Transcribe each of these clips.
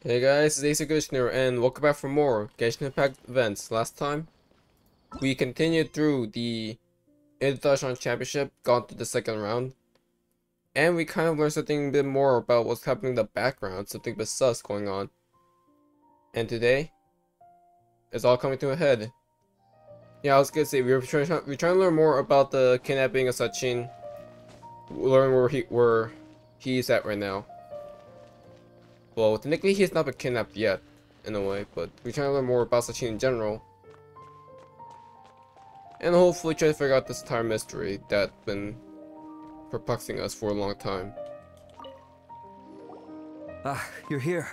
Hey guys, it's ACairconditioner and welcome back for more Genshin Impact events. Last time, we continued through the International Championship, gone to the second round, and we kind of learned something a bit more about what's happening in the background, something a bit sus going on. And today, it's all coming to a head. Yeah, I was gonna say, we're trying to learn more about the kidnapping of Sachin, learn where he's at right now. Well, technically he's not been kidnapped yet, in a way, but we're trying to learn more about Sachin in general. And hopefully try to figure out this entire mystery that's been perplexing us for a long time. Ah, you're here.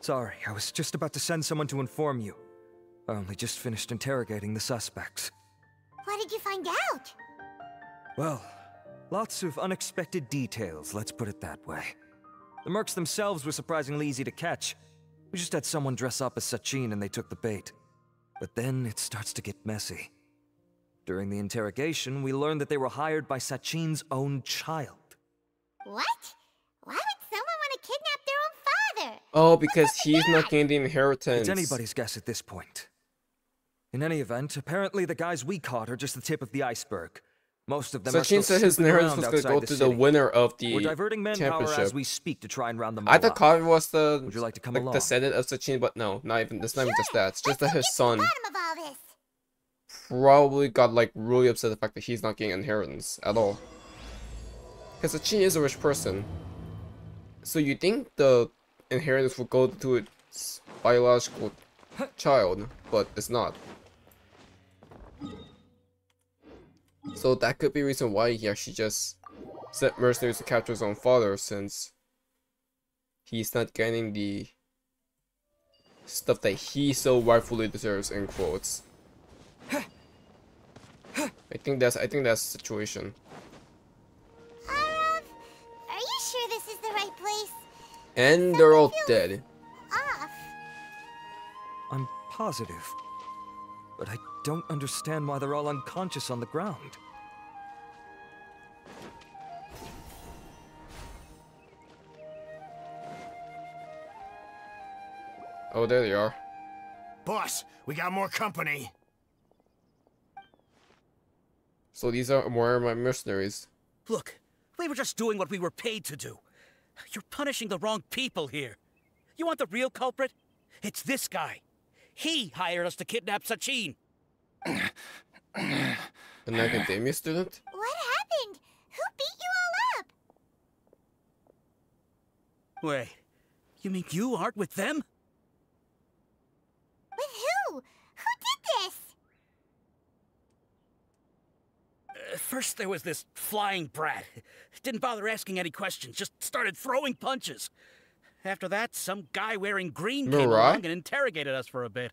Sorry, I was just about to send someone to inform you. I only just finished interrogating the suspects. What did you find out? Well, lots of unexpected details, let's put it that way. The mercs themselves were surprisingly easy to catch. We just had someone dress up as Sachin and they took the bait. But then it starts to get messy. During the interrogation, we learned that they were hired by Sachin's own child. What? Why would someone want to kidnap their own father? Oh, because he's not getting the inheritance. It's anybody's guess at this point. In any event, apparently the guys we caught are just the tip of the iceberg. Most of them Sachin said his inheritance was going to go to the winner of the We're diverting manpower championship. as we speak to try and round them all I thought up. Carver was the Would you like to come like along? descendant of Sachin, but no, not even. It's not even just that. It's just that Let's his get to son the bottom of all this. probably got like really upset at the fact that he's not getting inheritance at all. Because Sachin is a rich person, so you think the inheritance will go to its biological child, but it's not. So that could be a reason why he actually just sent mercenaries to capture his own father, since he's not getting the stuff that he so rightfully deserves, in quotes. I think that's the situation. Are you sure this is the right place? And they're all dead. Off. I'm positive. But I don't understand why they're all unconscious on the ground. Oh, there they are. Boss, we got more company. So these are more of my mercenaries. Look, we were just doing what we were paid to do. You're punishing the wrong people here. You want the real culprit? It's this guy. He hired us to kidnap Sachin. An academia student? What happened? Who beat you all up? Wait, you mean you aren't with them? With who? Who did this? First there was this flying brat. Didn't bother asking any questions, just started throwing punches. After that, some guy wearing green came along and interrogated us for a bit.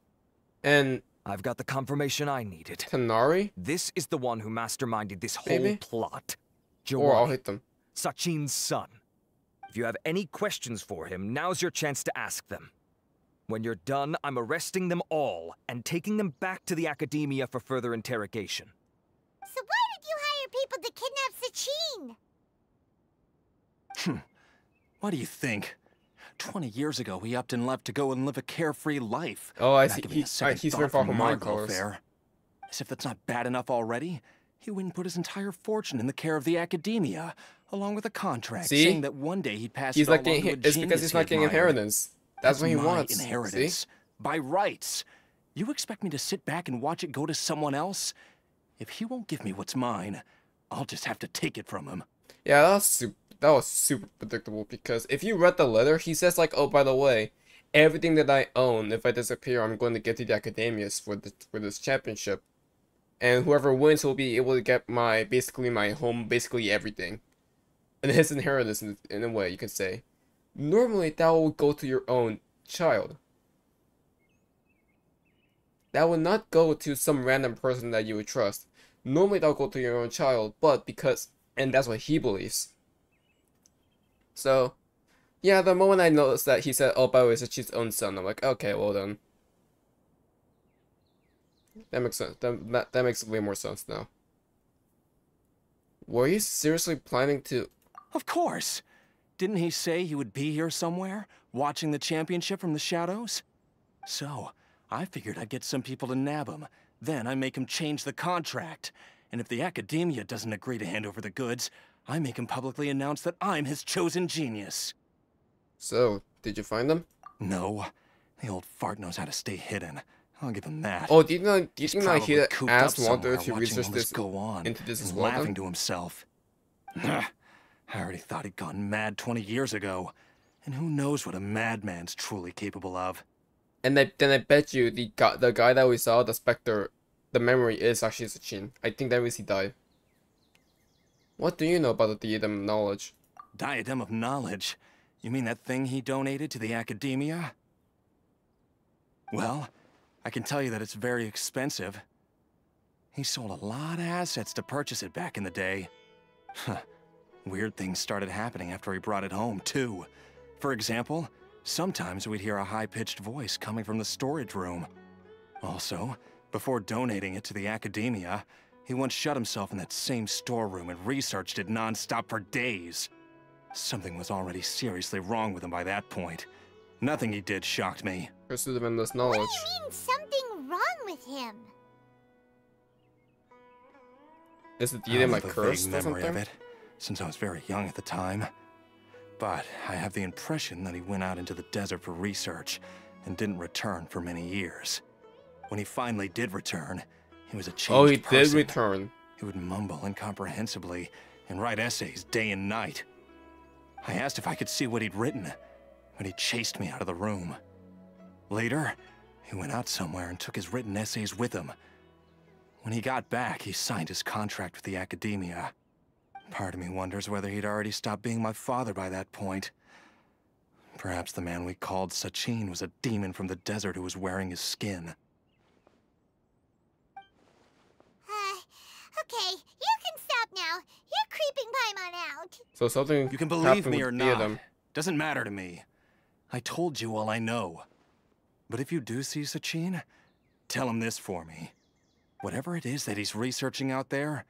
And I've got the confirmation I needed. Tanari? This is the one who masterminded this whole plot. Or I'll Giovanni, hit them. Sachin's son. If you have any questions for him, now's your chance to ask them. When you're done, I'm arresting them all and taking them back to the academia for further interrogation. So why did you hire people to kidnap Sachin? What do you think? 20 years ago, he upped and left to go and live a carefree life. Oh, I Not see. giving a second He's thought very far for from my my welfare. As if that's not bad enough already, he went and put his entire fortune in the care of the academia, along with a contract saying that one day he'd pass He's it all not on getting. to a It's because he's not getting inheritance. That's what he my wants. inheritance. See? By rights. You expect me to sit back and watch it go to someone else? If he won't give me what's mine, I'll just have to take it from him. Yeah, that was super predictable, because if you read the letter, he says like, oh, by the way, everything that I own, if I disappear, I'm going to get to the academias for this championship, and whoever wins will be able to get basically my home, basically everything, and his inheritance in a way you can say. Normally that will go to your own child. That would not go to some random person that you would trust. Normally that will go to your own child, but and that's what he believes. So, yeah, the moment I noticed that he said, oh, by the way, it's Sachin's own son, I'm like, okay, well then. That makes sense. That makes way more sense now. Were you seriously planning to... Of course. Didn't he say he would be here somewhere? watching the championship from the shadows? So, I figured I'd get some people to nab him. Then I make him change the contract. And if the Academia doesn't agree to hand over the goods, I make him publicly announce that I'm his chosen genius. So, did you find them? No. The old fart knows how to stay hidden. I'll give him that. Oh, do you think he asked Wander to watching research all this go on into this as and well? Laughing to himself. I already thought he'd gone mad 20 years ago. And who knows what a madman's truly capable of. And then I bet you the guy that we saw, the Spectre, the memory is actually Sachin. I think that means he died. What do you know about the Diadem of Knowledge? Diadem of Knowledge? You mean that thing he donated to the Academia? Well, I can tell you that it's very expensive. He sold a lot of assets to purchase it back in the day. Weird things started happening after he brought it home, too. For example, sometimes we'd hear a high-pitched voice coming from the storage room. Also, before donating it to the Academia, he once shut himself in that same storeroom and researched it non-stop for days. Something was already seriously wrong with him by that point. Nothing he did shocked me. Pursuit of endless knowledge. What do you mean something wrong with him? Is the Diadem like I have a cursed vague or memory something? of it, since I was very young at the time. But I have the impression that he went out into the desert for research and didn't return for many years. When he finally did return, he was a changed Oh, he person. did return. He would mumble incomprehensibly and write essays day and night. I asked if I could see what he'd written, but he chased me out of the room. Later, he went out somewhere and took his written essays with him. When he got back, he signed his contract with the Academia. Part of me wonders whether he'd already stopped being my father by that point. Perhaps the man we called Sachin was a demon from the desert who was wearing his skin. Okay, you can stop now. You're creeping Paimon out. So something You can believe happened me with or not. Diadem. Doesn't matter to me. I told you all I know. But if you do see Sachin, tell him this for me. Whatever it is that he's researching out there,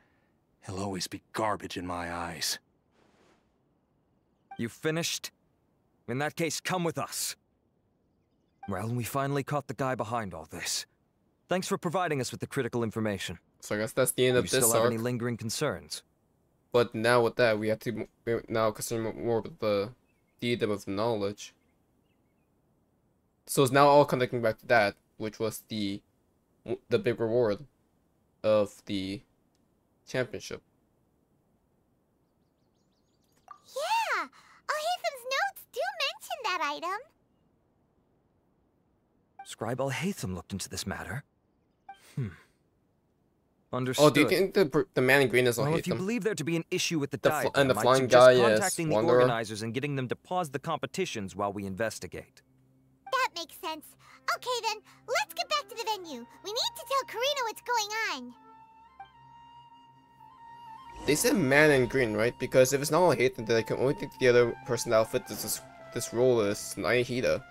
he'll always be garbage in my eyes. You finished? In that case, come with us. Well, we finally caught the guy behind all this. Thanks for providing us with the critical information. So I guess that's the end of You this still have arc. any lingering concerns? But now with that, we have to now concern more with the Diadem of Knowledge. So it's now all connecting back to that, which was the big reward of the championship. Yeah, Al-Haytham's notes do mention that item. Scribe Al-Haytham looked into this matter. Understood. Oh, do you think the man in green is Well, if you Al-Haytham? believe there to be an issue with the The diagram, and the I'd flying suggest guy is contacting the Wanderer? organizers and getting them to pause the competitions while we investigate. That makes sense. Okay then, let's get back to the venue. We need to tell Karina what's going on. They said man in green, right? Because if it's not Al-Haytham, then I can only think the other person that fits this role is Nayahida.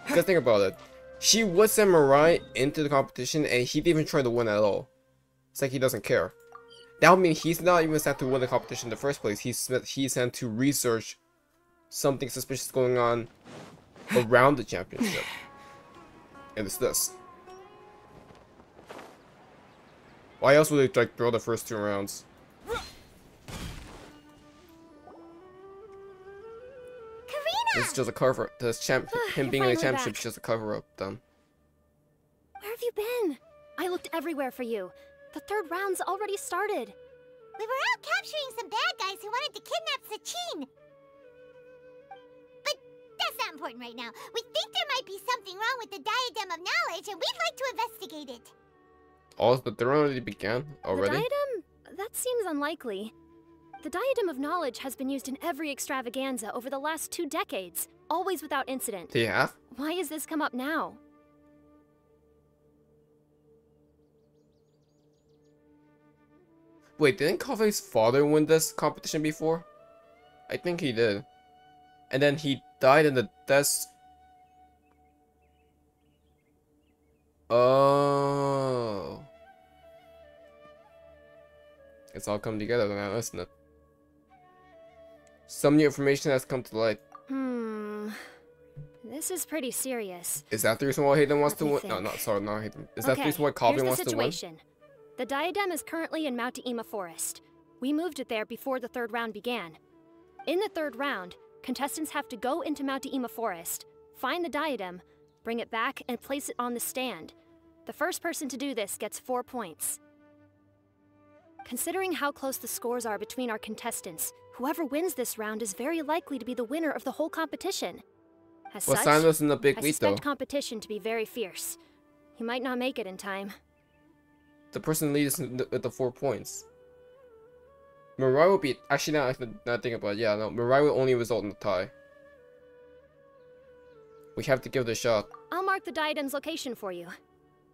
Because think about it. She would send Mirai into the competition and he didn't even try to win at all. It's like he doesn't care. That would mean he's not even sent to win the competition in the first place. He's sent to research something suspicious going on around the championship. And it's this. Why else would they like throw the first 2 rounds? Karina! This is just a cover. Him being in the finally championship is back. just a cover up. Done. Where have you been? I looked everywhere for you. The 3rd round's already started. We were out capturing some bad guys who wanted to kidnap Sachin. But that's not important right now. We think there might be something wrong with the Diadem of Knowledge, and we'd like to investigate it. Also, the round already began already. The diadem? That seems unlikely. The Diadem of Knowledge has been used in every extravaganza over the last 2 decades, always without incident. They have? Why has this come up now? Wait, didn't Kaveh's father win this competition before? I think he did. And then he died in the desk. Oh. It's all come together now, isn't it? Some new information has come to light. This is pretty serious. Is that the reason why Hayden wants to Let me win? No, think. not sorry, not Hayden. Is that the reason why Calvin wants to win? The Diadem is currently in Mount Ima Forest. We moved it there before the third round began. In the third round, contestants have to go into Mount Ima Forest, find the Diadem, bring it back, and place it on the stand. The first person to do this gets 4 points. Considering how close the scores are between our contestants, whoever wins this round is very likely to be the winner of the whole competition. As Well, such, Simon's in the big I lead though. suspect competition to be very fierce. You might not make it in time. The person leads with the 4 points. Mirai will be actually now not thinking about it. Yeah, no, Mirai will only result in a tie. We have to give it a shot. I'll mark the Diadem's location for you.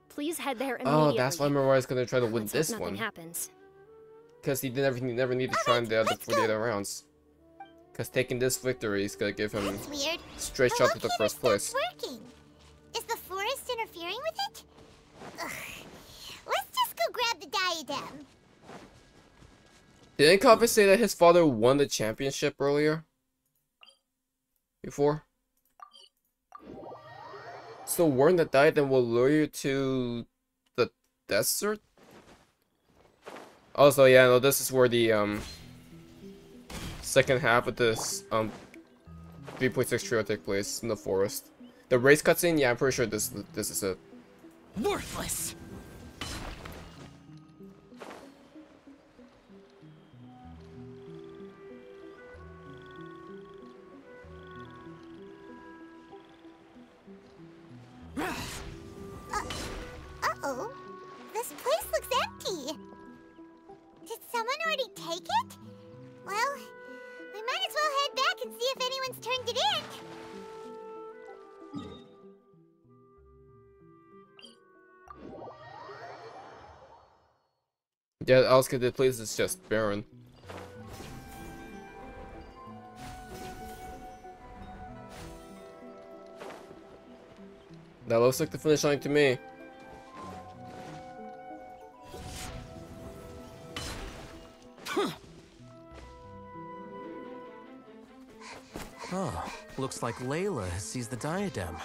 Please head there immediately. Oh, that's why Mirai's gonna try to win Let's hope this nothing one. happens. Because he never need to try in the other 48 rounds. Because taking this victory is gonna give him That's weird. straight The shot to the locator first place. stopped working. Is the forest interfering with it? Ugh. Let's just go grab the Diadem. Didn't Calvin say that his father won the championship earlier? Before? So wearing the Diadem will lure you to the desert? Also, yeah, no, this is where the second half of this 3.6 trio take place in the forest. The race cutscene, yeah, I'm pretty sure this is it. Worthless. Uh-oh. This place looks empty. Did someone already take it? Well, we might as well head back and see if anyone's turned it in. Yeah, I was gonna the place is just barren. That looks like the finish line to me. Oh, looks like Layla has seized the Diadem.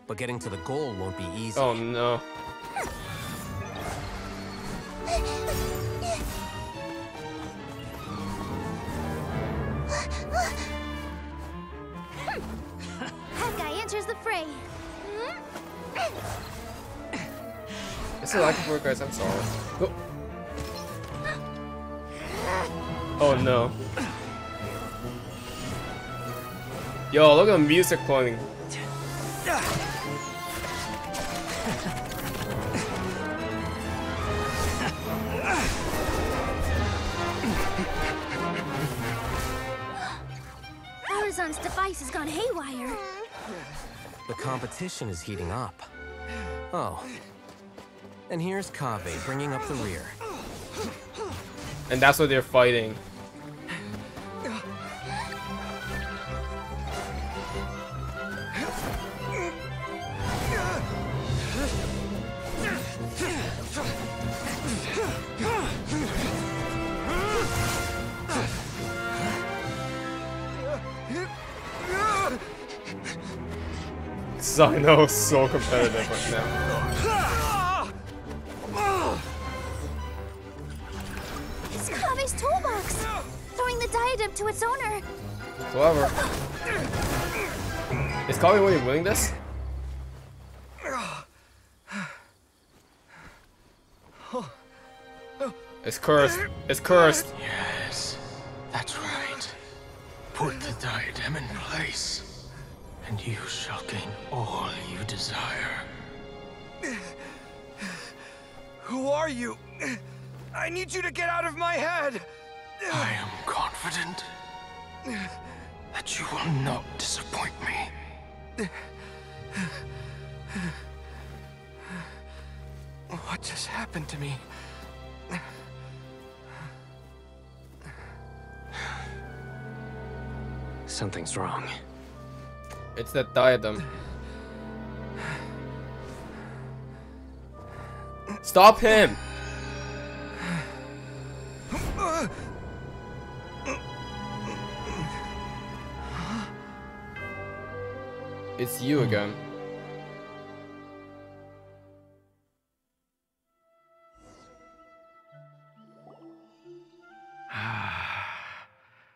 But getting to the goal won't be easy. Oh no. That guy enters the fray. It's a lack of work, guys. I'm sorry. Oh, oh no. Yo, look at the music playing. Horizon's device has gone haywire. The competition is heating up. Oh. And here's Kaveh bringing up the rear. And that's what they're fighting. Zino is so competitive right now. It's Kaveh's toolbox. Throwing the Diadem to its owner. However, is Kaveh really winning this? It's cursed. It's cursed. Yes, that's right. Put the diadem in place, and you shall gain all you desire. Who are you? I need you to get out of my head! I am confident that you will not disappoint me. What just happened to me? Something's wrong. It's that diadem. Stop him! It's you again.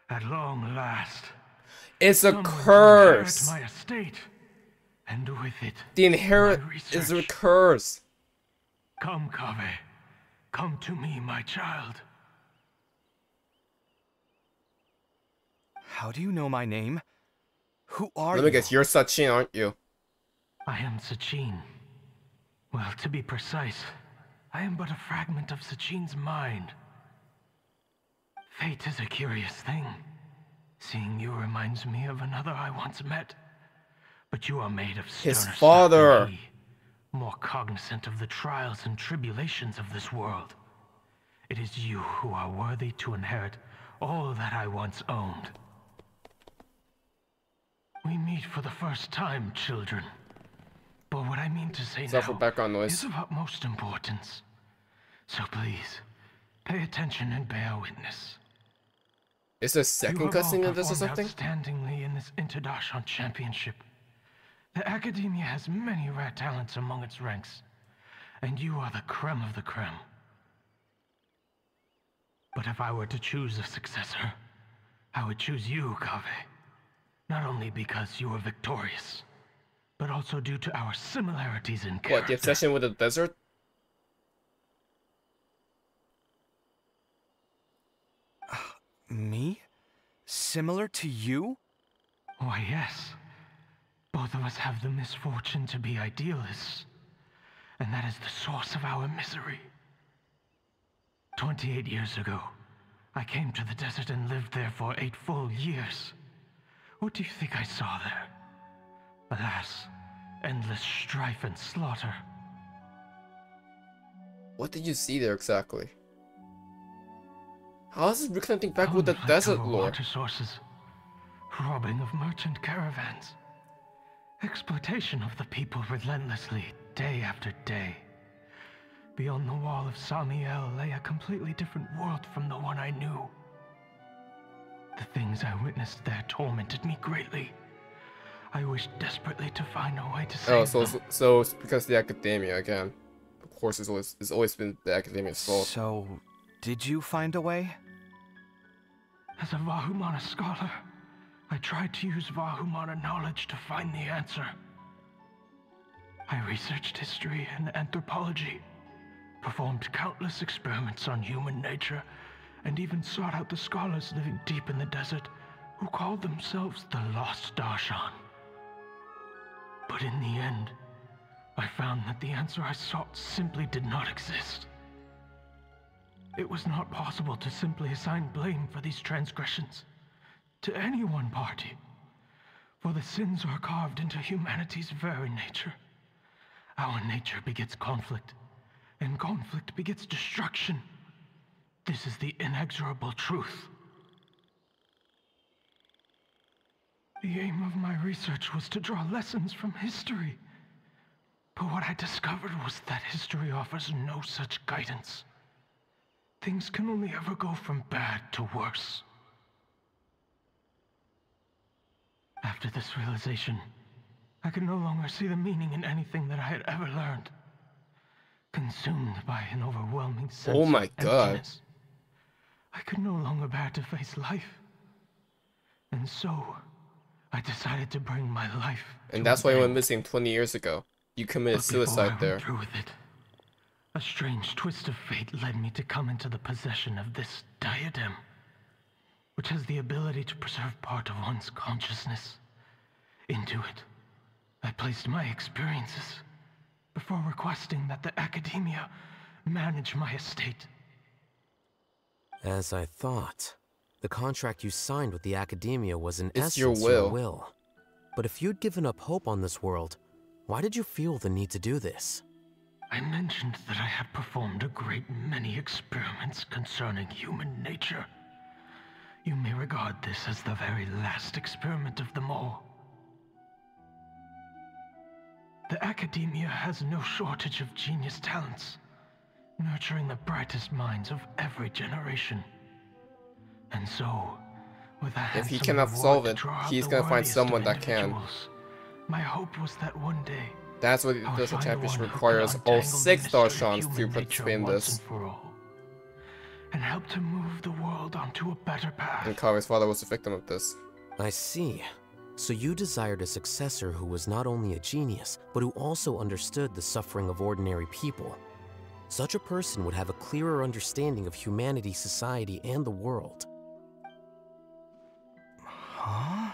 At long last. It's a curse. My estate, and with it, the inherit is a curse. Come, Kaveh. Come to me, my child. How do you know my name? Who are you? Let me guess, you're Sachin, aren't you? I am Sachin. Well, to be precise, I am but a fragment of Sachin's mind. Fate is a curious thing. Seeing you reminds me of another I once met. But you are made of sterner His father. stuff than he, more cognizant of the trials and tribulations of this world. It is you who are worthy to inherit all that I once owned. We meet for the first time, children. But what I mean to say now background noise. is of utmost importance. So please, pay attention and bear witness. Is there second cussing in this or something? Outstandingly in this Interdashon championship. The Academia has many rare talents among its ranks, and you are the creme of the creme. But if I were to choose a successor, I would choose you, Kaveh. Not only because you were victorious, but also due to our similarities in character. What, the obsession with the desert? Me? Similar to you? Why, yes. Both of us have the misfortune to be idealists, and that is the source of our misery. 28 years ago, I came to the desert and lived there for 8 full years. What do you think I saw there? Alas, endless strife and slaughter. What did you see there exactly? How is this reconnecting back with the desert lore? Water sources, robbing of merchant caravans, exploitation of the people relentlessly, day after day. Beyond the wall of Samiel lay a completely different world from the one I knew. The things I witnessed there tormented me greatly. I wished desperately to find a way to save them. So it's because the Academia again. Of course, it's always been the Academia's fault. So, did you find a way? As a Vahumana scholar, I tried to use Vahumana knowledge to find the answer. I researched history and anthropology, performed countless experiments on human nature, and even sought out the scholars living deep in the desert who called themselves the Lost Darshan. But in the end, I found that the answer I sought simply did not exist. It was not possible to simply assign blame for these transgressions to any one party, for the sins are carved into humanity's very nature. Our nature begets conflict, and conflict begets destruction. This is the inexorable truth. The aim of my research was to draw lessons from history. But what I discovered was that history offers no such guidance. Things can only ever go from bad to worse. After this realization, I could no longer see the meaning in anything that I had ever learned. Consumed by an overwhelming sense of emptiness, I could no longer bear to face life. And so, I decided to bring my life to And that's why you went missing 20 years ago. You committed suicide there. Through with it, a strange twist of fate led me to come into the possession of this Diadem, which has the ability to preserve part of one's consciousness. Into it, I placed my experiences before requesting that the Academia manage my estate. As I thought, the contract you signed with the Academia was in essence your will. But if you'd given up hope on this world, why did you feel the need to do this? I mentioned that I had performed a great many experiments concerning human nature. You may regard this as the very last experiment of them all. The Academia has no shortage of genius talents, nurturing the brightest minds of every generation. And so, with a If he handsome cannot reward solve to it, draw out he's the gonna find worthiest someone of that can. individuals, My hope was that one day That's what the I would International find Championship one who could requires. All untangle the 6 mystery of Darshans to human participate nature in once this. and for all, and help to move the world onto a better path. And Kave's father was a victim of this. I see. So you desired a successor who was not only a genius, but who also understood the suffering of ordinary people. Such a person would have a clearer understanding of humanity, society, and the world. Huh?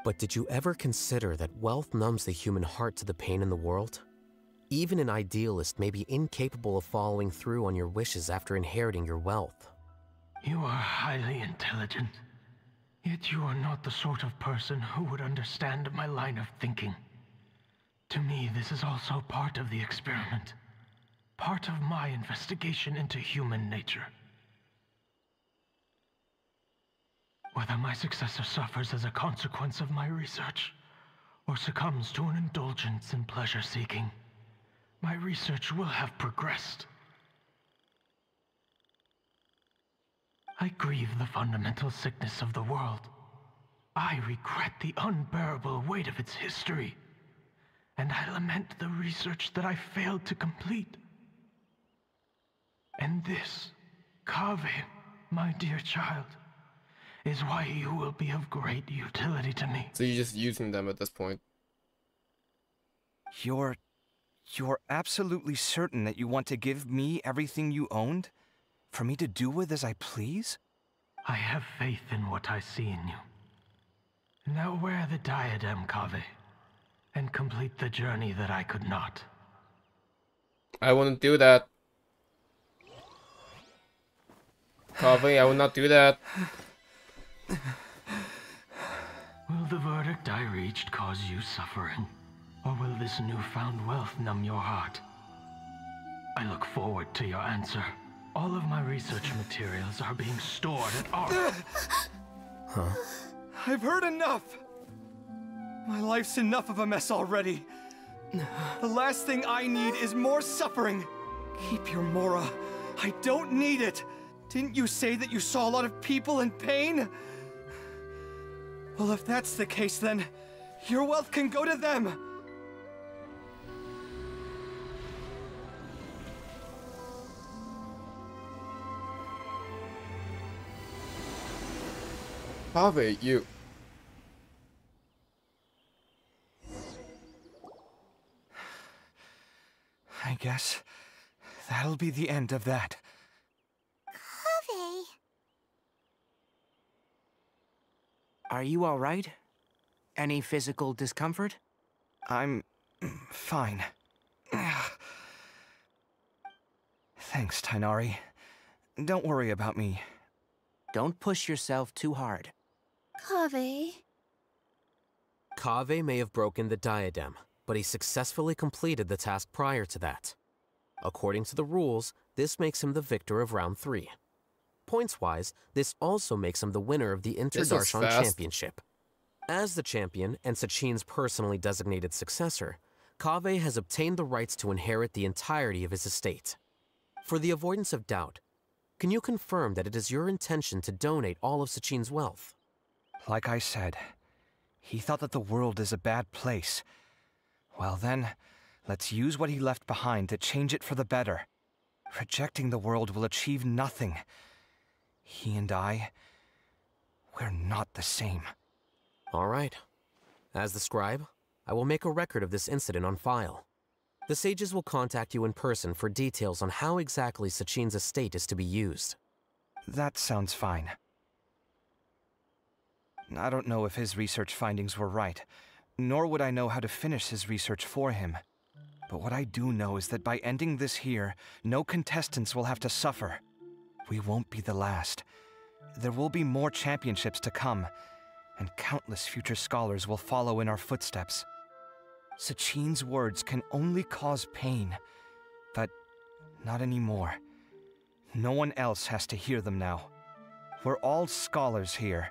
But did you ever consider that wealth numbs the human heart to the pain in the world? Even an idealist may be incapable of following through on your wishes after inheriting your wealth. You are highly intelligent, yet you are not the sort of person who would understand my line of thinking. To me, this is also part of the experiment. Part of my investigation into human nature. Whether my successor suffers as a consequence of my research, or succumbs to an indulgence in pleasure-seeking, my research will have progressed. I grieve the fundamental sickness of the world. I regret the unbearable weight of its history. And I lament the research that I failed to complete. And this, Kaveh, my dear child, is why you will be of great utility to me. So you're just using them at this point. You're absolutely certain that you want to give me everything you owned? For me to do with as I please? I have faith in what I see in you. Now wear the diadem, Kaveh, and complete the journey that I could not. I wouldn't do that. Kaveh, I would not do that. Will the verdict I reached cause you suffering? Or will this newfound wealth numb your heart? I look forward to your answer. All of my research materials are being stored at our... Huh? I've heard enough! My life's enough of a mess already. The last thing I need is more suffering. Keep your Mora. I don't need it. Didn't you say that you saw a lot of people in pain? Well, if that's the case, then your wealth can go to them. Kaveh, you... I guess that'll be the end of that. Kaveh. Are you all right? Any physical discomfort? I'm fine. Thanks, Tainari. Don't worry about me. Don't push yourself too hard. Kaveh. Kaveh may have broken the diadem, but he successfully completed the task prior to that. According to the rules, this makes him the victor of round 3. Points-wise, this also makes him the winner of the Inter-Darshan Championship. As the champion and Sachin's personally designated successor, Kaveh has obtained the rights to inherit the entirety of his estate. For the avoidance of doubt, can you confirm that it is your intention to donate all of Sachin's wealth? Like I said, he thought that the world is a bad place. Well then, let's use what he left behind to change it for the better. Rejecting the world will achieve nothing. He and I, we're not the same. All right. As the scribe, I will make a record of this incident on file. The sages will contact you in person for details on how exactly Sachin's estate is to be used. That sounds fine. I don't know if his research findings were right, nor would I know how to finish his research for him. But what I do know is that by ending this here, no contestants will have to suffer. We won't be the last. There will be more championships to come, and countless future scholars will follow in our footsteps. Sachin's words can only cause pain, but not anymore. No one else has to hear them now. We're all scholars here.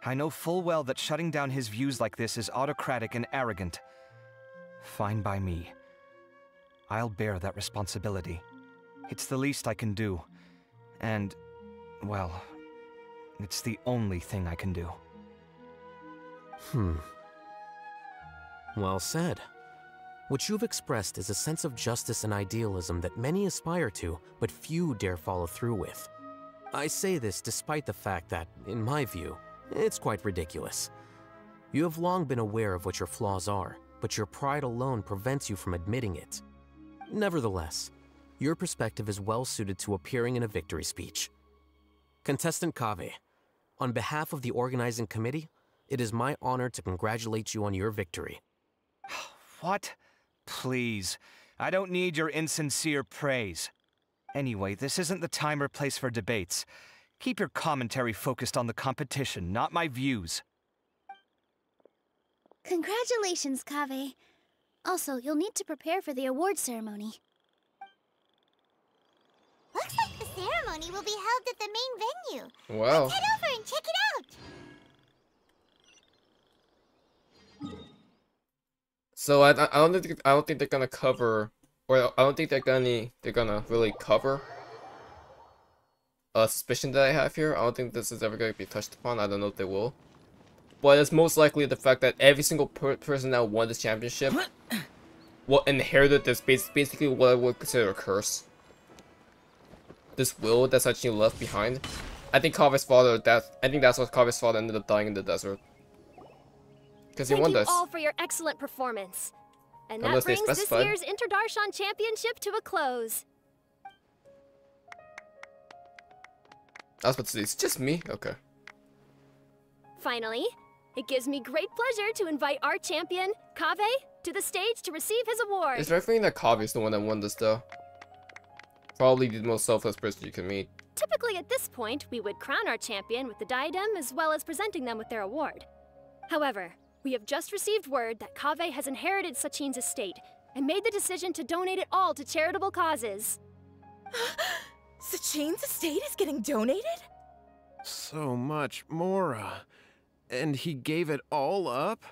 I know full well that shutting down his views like this is autocratic and arrogant. Fine by me. I'll bear that responsibility. It's the least I can do. And, well, it's the only thing I can do. Well said. What you've expressed is a sense of justice and idealism that many aspire to, but few dare follow through with. I say this despite the fact that, in my view, it's quite ridiculous. You have long been aware of what your flaws are, but your pride alone prevents you from admitting it. Nevertheless, your perspective is well suited to appearing in a victory speech. Contestant Kaveh, on behalf of the organizing committee, it is my honor to congratulate you on your victory. What? Please, I don't need your insincere praise. Anyway, this isn't the time or place for debates. Keep your commentary focused on the competition, not my views. Congratulations, Kaveh. Also, you'll need to prepare for the award ceremony. Looks like the ceremony will be held at the main venue. Wow. Let's head over and check it out. So I don't think they're gonna cover, or I don't think they're gonna really cover a suspicion that I have here. I don't think this is ever gonna be touched upon. I don't know if they will, but it's most likely the fact that every single person that won this championship inherited this basically what I would consider a curse. This will that Sachin left behind. I think Kaveh's father. I think that's what Kaveh's father ended up dying in the desert. Because he won this. Thank you all for your excellent performance. And that Unless they brings this specified. year's Interdarshan Championship to a close. I was about to say, it's just me? Okay. Finally, it gives me great pleasure to invite our champion, Kaveh, to the stage to receive his award. It's very funny that Kaveh is the one that won this, though. Probably the most selfless person you can meet. Typically at this point, we would crown our champion with the Diadem as well as presenting them with their award. However, we have just received word that Kaveh has inherited Sachin's estate and made the decision to donate it all to charitable causes. Sachin's estate is getting donated? So much, Mora. And he gave it all up?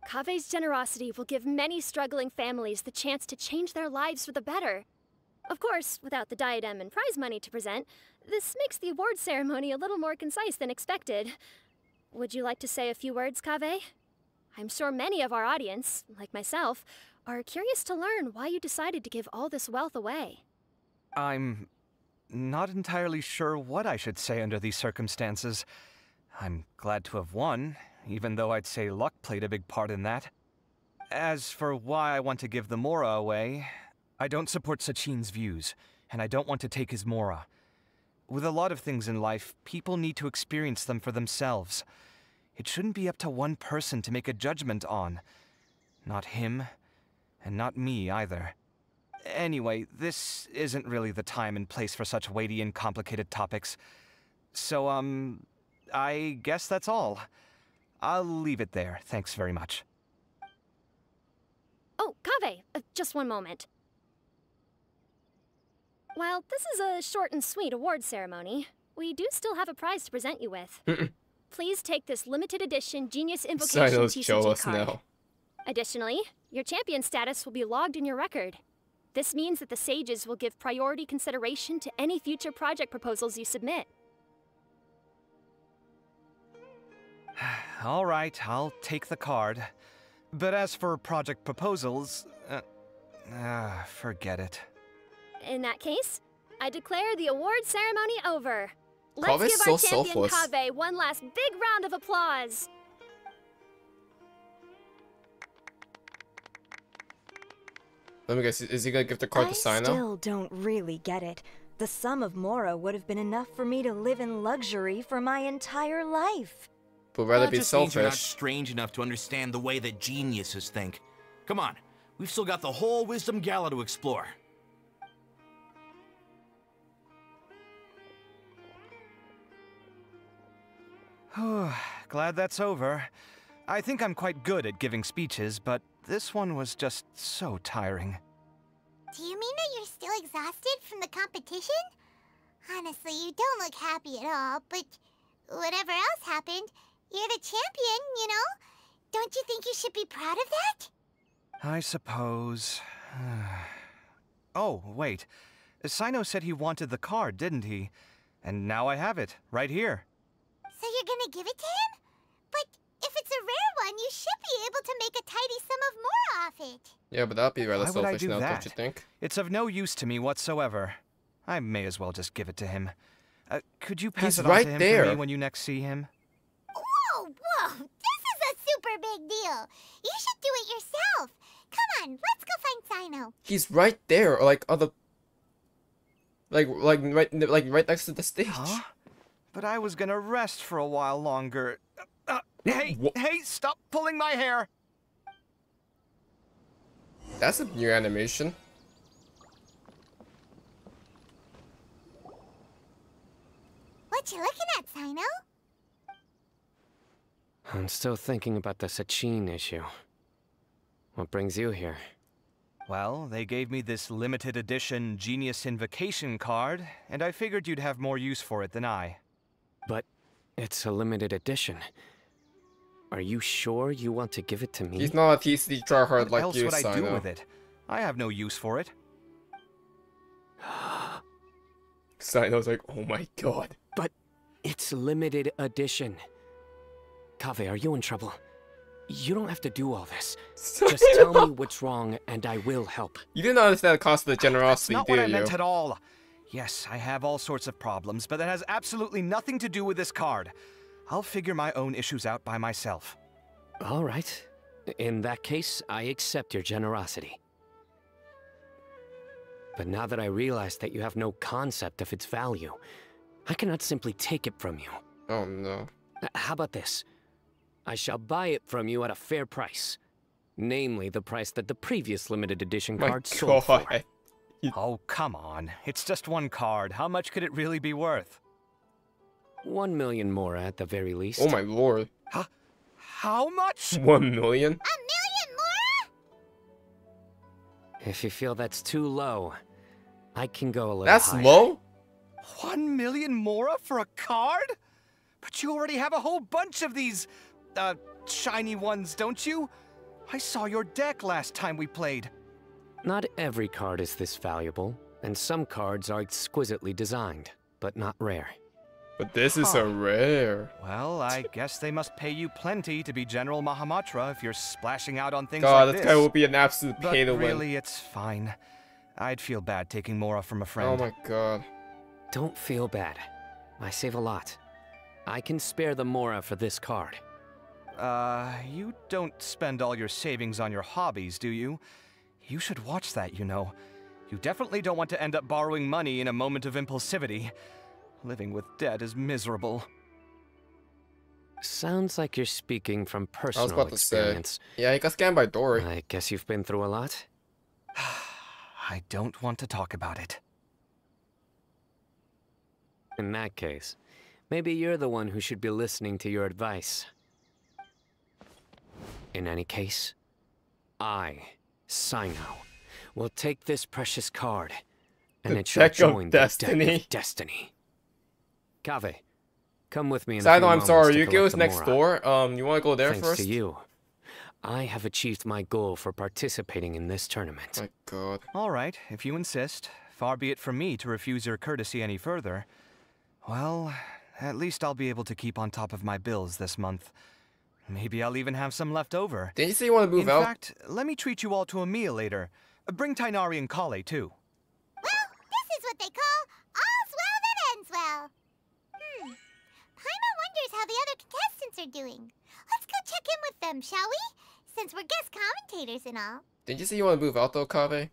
Kaveh's generosity will give many struggling families the chance to change their lives for the better. Of course, without the diadem and prize money to present, this makes the award ceremony a little more concise than expected. Would you like to say a few words, Kaveh? I'm sure many of our audience, like myself, are curious to learn why you decided to give all this wealth away. I'm not entirely sure what I should say under these circumstances. I'm glad to have won, even though I'd say luck played a big part in that. As for why I want to give the Mora away, I don't support Sachin's views, and I don't want to take his Mora. With a lot of things in life, people need to experience them for themselves. It shouldn't be up to one person to make a judgment on. Not him, and not me either. Anyway, this isn't really the time and place for such weighty and complicated topics. So, I guess that's all. I'll leave it there. Thanks very much. Oh, Kaveh, just one moment. While this is a short and sweet award ceremony, we do still have a prize to present you with. Please take this limited edition Genius Invocation TCG card. Now. Additionally, your champion status will be logged in your record. This means that the Sages will give priority consideration to any future project proposals you submit. All right, I'll take the card. But as for project proposals, forget it. In that case, I declare the award ceremony over. Let's Kaveh's give our so champion selfless. Kaveh one last big round of applause. Let me guess, is he gonna give the card to Sino? I still don't really get it. The sum of Mora would have been enough for me to live in luxury for my entire life. But rather That be just means you're not selfish. strange enough to understand the way that geniuses think. Come on, we've still got the whole Wisdom Gala to explore. Glad that's over. I think I'm quite good at giving speeches, but this one was just so tiring. Do you mean that you're still exhausted from the competition? Honestly, you don't look happy at all, but whatever else happened, you're the champion, you know? Don't you think you should be proud of that? I suppose. Oh, wait. Sino said he wanted the card, didn't he? And now I have it, right here. So you're gonna give it to him? But if it's a rare one, you should be able to make a tidy sum of it. Yeah, but that'd be rather Why would I selfish do now, that? don't you think? It's of no use to me whatsoever. I may as well just give it to him. Could you pass He's it on right to him there. for me when you next see him? Whoa, whoa! This is a super big deal. You should do it yourself. Come on, let's go find Sino. He's right there, like other, like right next to the stage. Huh? But I was gonna rest for a while longer. Hey, stop pulling my hair! That's a new animation. What you looking at, Sino? I'm still thinking about the Sachin issue. What brings you here? Well, they gave me this limited edition Genius Invocation card, and I figured you'd have more use for it than I. But it's a limited edition. Are you sure you want to give it to me? He's not a TCD tryhard like What else you, would I do Sino. with it? I have no use for it. Sino's like, oh my god. But it's limited edition. Kaveh, are you in trouble? You don't have to do all this. Just tell me what's wrong and I will help. You didn't understand the cost of the generosity, That's not do what I you? meant at all. Yes, I have all sorts of problems, but that has absolutely nothing to do with this card. I'll figure my own issues out by myself. All right. In that case, I accept your generosity. But now that I realize that you have no concept of its value, I cannot simply take it from you. Oh no. How about this? I shall buy it from you at a fair price. Namely, the price that the previous limited edition card sold for. Oh, come on. It's just one card. How much could it really be worth? 1 million more at the very least. Oh my lord. How much? 1 million? A million more? If you feel that's too low, I can go a little That's higher. low? 1 million more for a card? But you already have a whole bunch of these, shiny ones, don't you? I saw your deck last time we played. Not every card is this valuable, and some cards are exquisitely designed, but not rare. But this is a rare. Well, I guess they must pay you plenty to be General Mahamatra if you're splashing out on things God, like this this. guy will be an absolute pay to But win. really, it's fine. I'd feel bad taking Mora from a friend. Oh my god. Don't feel bad. I save a lot. I can spare the Mora for this card. You don't spend all your savings on your hobbies, do you? You should watch that, you know. You definitely don't want to end up borrowing money in a moment of impulsivity. Living with debt is miserable. Sounds like you're speaking from I was personal about to experience. say. Yeah, he got scammed by Dory. I guess you've been through a lot? I don't want to talk about it. In that case, maybe you're the one who should be listening to your advice. In any case, I, Sino, will take this precious card, and The it shall deck of join the deck destiny. of destiny. Kaveh, come with me in a Sino, few I'm moments sorry, to Yu-Gi-Oh's collect the next Mora. door. You wanna go there Thanks first? to you, I have achieved my goal for participating in this tournament. My god. All right, if you insist. Far be it from me to refuse your courtesy any further. Well, at least I'll be able to keep on top of my bills this month. Maybe I'll even have some left over. Didn't you say you want to move out? In fact, let me treat you all to a meal later. Bring Tainari and Kale, too. Well, this is what they call all's well that ends well. Paimon wonders how the other contestants are doing. Let's go check in with them, shall we? Since we're guest commentators and all. Didn't you say you want to move out though, Kaveh?